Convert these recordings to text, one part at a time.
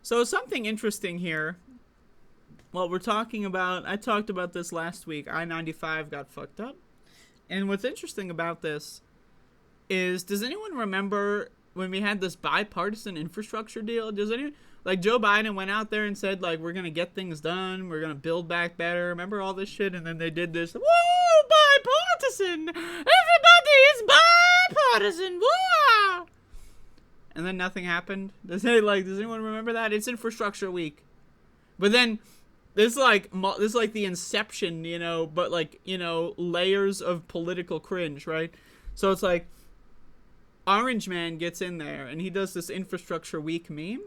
So something interesting here. Well, we're talking about, I talked about this last week. I-95 got fucked up. And what's interesting about this is, does anyone remember when we had this bipartisan infrastructure deal? Does anyone, like, Joe Biden went out there and said, like, we're going to get things done. We're going to build back better. Remember all this shit? And then they did this, woo, bipartisan. Everybody is bipartisan. Woo! And then nothing happened. Does anyone remember that? It's infrastructure week. But then this is like the inception, but like, layers of political cringe, right? So it's like Orange Man gets in there and he does this infrastructure week meme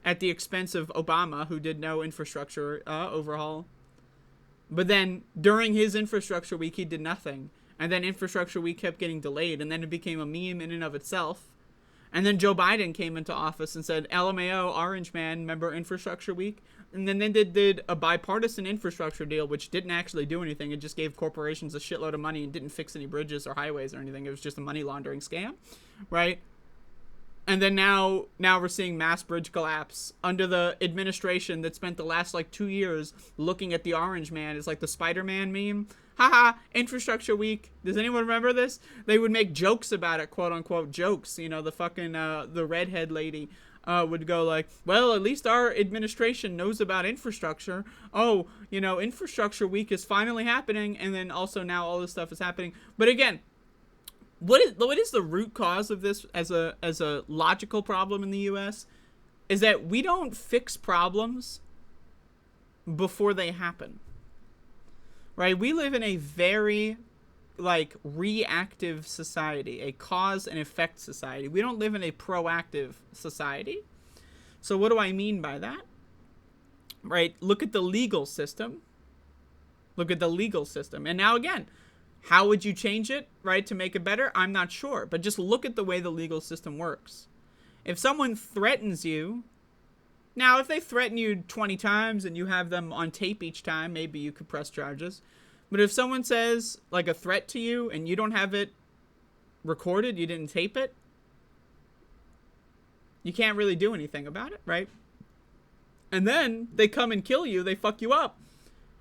at the expense of Obama, who did no infrastructure overhaul. But then during his infrastructure week, he did nothing. And then infrastructure week kept getting delayed, and then it became a meme in and of itself. And then Joe Biden came into office and said, LMAO, Orange Man, remember infrastructure week? And then they did a bipartisan infrastructure deal, which didn't actually do anything. It just gave corporations a shitload of money and didn't fix any bridges or highways or anything. It was just a money laundering scam, right? And then now we're seeing mass bridge collapse under the administration that spent the last, 2 years looking at the Orange Man. It's like the Spider-Man meme. Haha, infrastructure week. Does anyone remember this? They would make jokes about it, quote unquote jokes. The fucking, the redhead lady would go like, well, at least our administration knows about infrastructure. Oh, infrastructure week is finally happening. And then also now all this stuff is happening. But again, what is the root cause of this as a logical problem in the U.S. is that we don't fix problems before they happen. Right? We live in a very, reactive society, a cause and effect society. We don't live in a proactive society. So what do I mean by that? Right? Look at the legal system. And now again, how would you change it, right, to make it better? I'm not sure. But just look at the way the legal system works. If someone threatens you, now, if they threaten you 20 times and you have them on tape each time, maybe you could press charges. But if someone says, a threat to you and you don't have it recorded, you didn't tape it, you can't really do anything about it, right? And then they come and kill you, they fuck you up.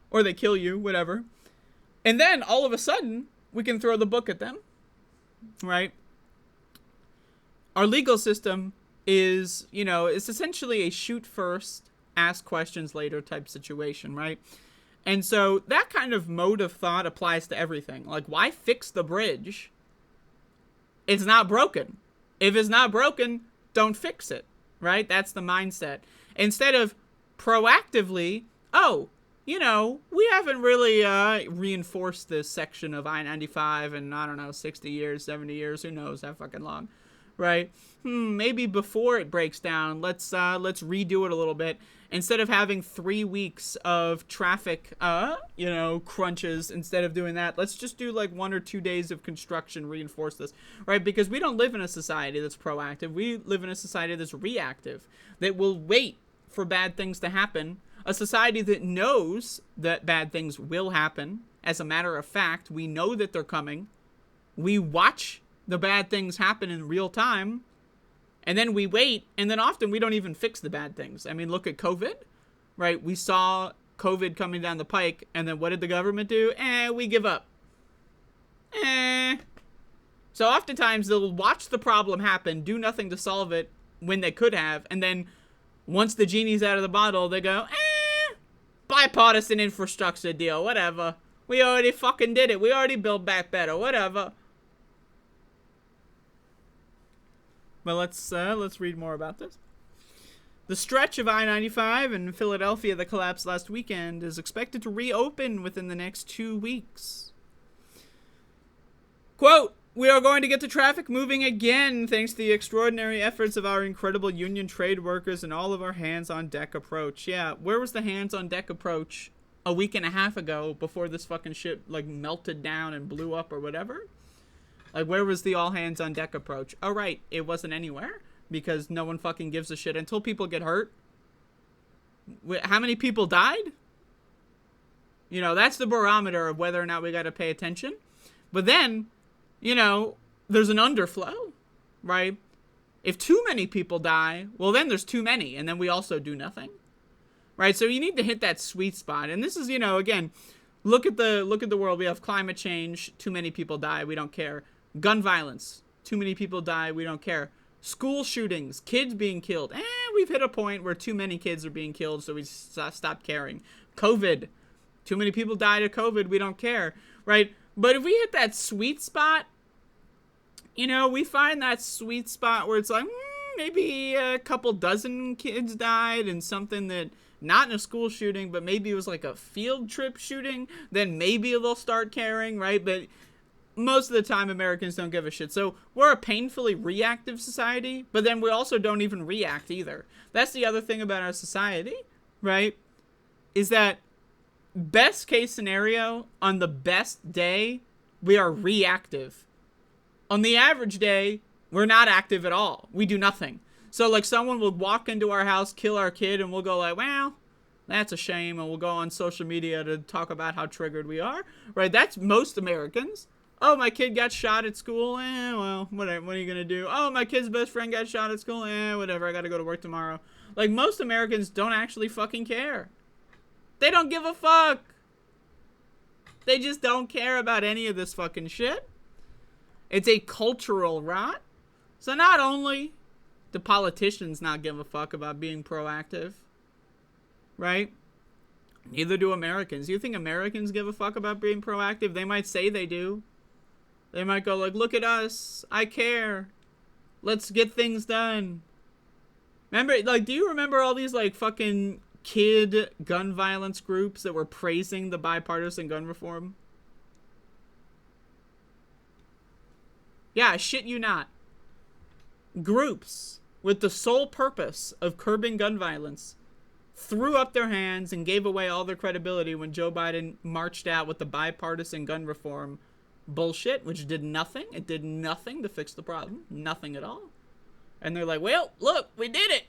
Or they kill you, whatever. And then, all of a sudden, we can throw the book at them, right? Our legal system is, it's essentially a shoot first, ask questions later type situation, right? And so that kind of mode of thought applies to everything. Like, why fix the bridge? It's not broken. If it's not broken, don't fix it, right? That's the mindset. Instead of proactively, we haven't really reinforced this section of I-95 in, 60 years, 70 years, who knows, that fucking long. Right? Maybe before it breaks down, let's redo it a little bit. Instead of having 3 weeks of traffic, crunches, instead of doing that, let's just do 1 or 2 days of construction, reinforce this, right? Because we don't live in a society that's proactive. We live in a society that's reactive, that will wait for bad things to happen. A society that knows that bad things will happen. As a matter of fact, we know that they're coming. We watch the bad things happen in real time, and then we wait, and then often we don't even fix the bad things. I mean, look at COVID, right? We saw COVID coming down the pike, and then what did the government do? We give up. So oftentimes they'll watch the problem happen, do nothing to solve it when they could have, and then once the genie's out of the bottle, they go, bipartisan infrastructure deal, whatever. We already fucking did it. We already built back better, whatever. But let's read more about this. The stretch of I-95 in Philadelphia that collapsed last weekend is expected to reopen within the next 2 weeks. Quote, we are going to get the traffic moving again thanks to the extraordinary efforts of our incredible union trade workers and all of our hands-on-deck approach. Yeah, where was the hands-on-deck approach a week and a half ago before this fucking shit, melted down and blew up or whatever? Where was the all-hands-on-deck approach? Oh, right, it wasn't anywhere because no one fucking gives a shit until people get hurt. How many people died? That's the barometer of whether or not we got to pay attention. But then, there's an underflow, right? If too many people die, well, then there's too many, and then we also do nothing, right? So you need to hit that sweet spot. And this is, you know, again, look at the world. We have climate change. Too many people die. We don't care. Gun violence. Too many people die. We don't care. School shootings. Kids being killed. We've hit a point where too many kids are being killed, so we stopped caring. COVID. Too many people died of COVID. We don't care, right? But if we hit that sweet spot, you know, we find that sweet spot where it's like, maybe a couple dozen kids died and something that, not in a school shooting, but maybe it was like a field trip shooting, then maybe they'll start caring, right? But most of the time, Americans don't give a shit. So we're a painfully reactive society, but then we also don't even react either. That's the other thing about our society, right? Is that best case scenario, on the best day, we are reactive. On the average day, we're not active at all. We do nothing. So, like, someone will walk into our house, kill our kid, and we'll go like, well, that's a shame, and we'll go on social media to talk about how triggered we are, right? That's most Americans. Oh, my kid got shot at school. Well, whatever. What are you going to do? Oh, my kid's best friend got shot at school. Whatever. I got to go to work tomorrow. Like, most Americans don't actually fucking care. They don't give a fuck. They just don't care about any of this fucking shit. It's a cultural rot. So not only do politicians not give a fuck about being proactive, right? Neither do Americans. You think Americans give a fuck about being proactive? They might say they do. They might go like, look at us. I care. Let's get things done. Remember, like, do you remember all these, like, fucking kid gun violence groups that were praising the bipartisan gun reform? Yeah, I shit you not. Groups with the sole purpose of curbing gun violence threw up their hands and gave away all their credibility when Joe Biden marched out with the bipartisan gun reform bullshit, which did nothing. It did nothing to fix the problem. Nothing at all. And they're like, well, look, we did it.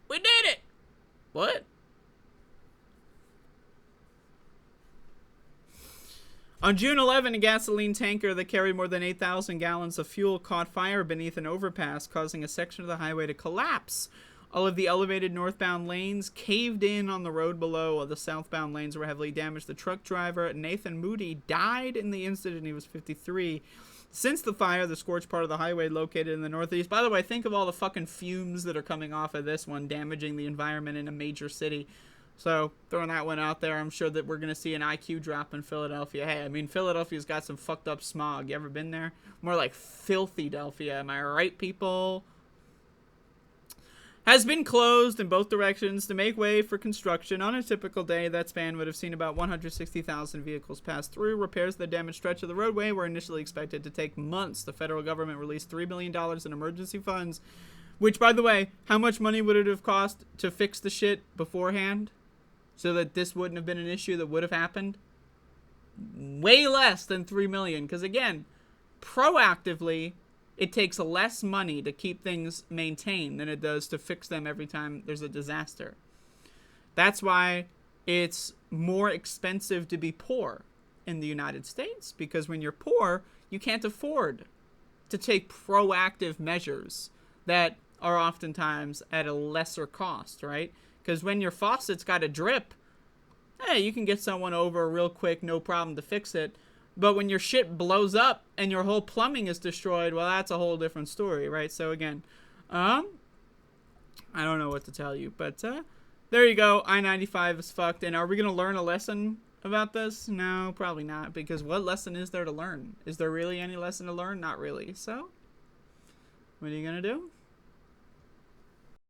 We did it. What? On June 11, a gasoline tanker that carried more than 8,000 gallons of fuel caught fire beneath an overpass, causing a section of the highway to collapse. All of the elevated northbound lanes caved in on the road below, while the southbound lanes were heavily damaged. The truck driver, Nathan Moody, died in the incident. He was 53. Since the fire, the scorched part of the highway located in the northeast. By the way, think of all the fucking fumes that are coming off of this one, damaging the environment in a major city. So, throwing that one out there, I'm sure that we're going to see an IQ drop in Philadelphia. Hey, I mean, Philadelphia's got some fucked up smog. You ever been there? More like filthy-delphia. Am I right, people? Has been closed in both directions to make way for construction. On a typical day, that span would have seen about 160,000 vehicles pass through. Repairs to the damaged stretch of the roadway were initially expected to take months. The federal government released $3 million in emergency funds, which, by the way, how much money would it have cost to fix the shit beforehand so that this wouldn't have been an issue that would have happened? Way less than $3 million, because, again, proactively, it takes less money to keep things maintained than it does to fix them every time there's a disaster. That's why it's more expensive to be poor in the United States, because when you're poor, you can't afford to take proactive measures that are oftentimes at a lesser cost, right? Because when your faucet's got a drip, hey, you can get someone over real quick, no problem to fix it. But when your shit blows up and your whole plumbing is destroyed, well, that's a whole different story, right? So again, I don't know what to tell you, but there you go. I-95 is fucked. And are we going to learn a lesson about this? No, probably not, because what lesson is there to learn? Is there really any lesson to learn? Not really. So what are you going to do?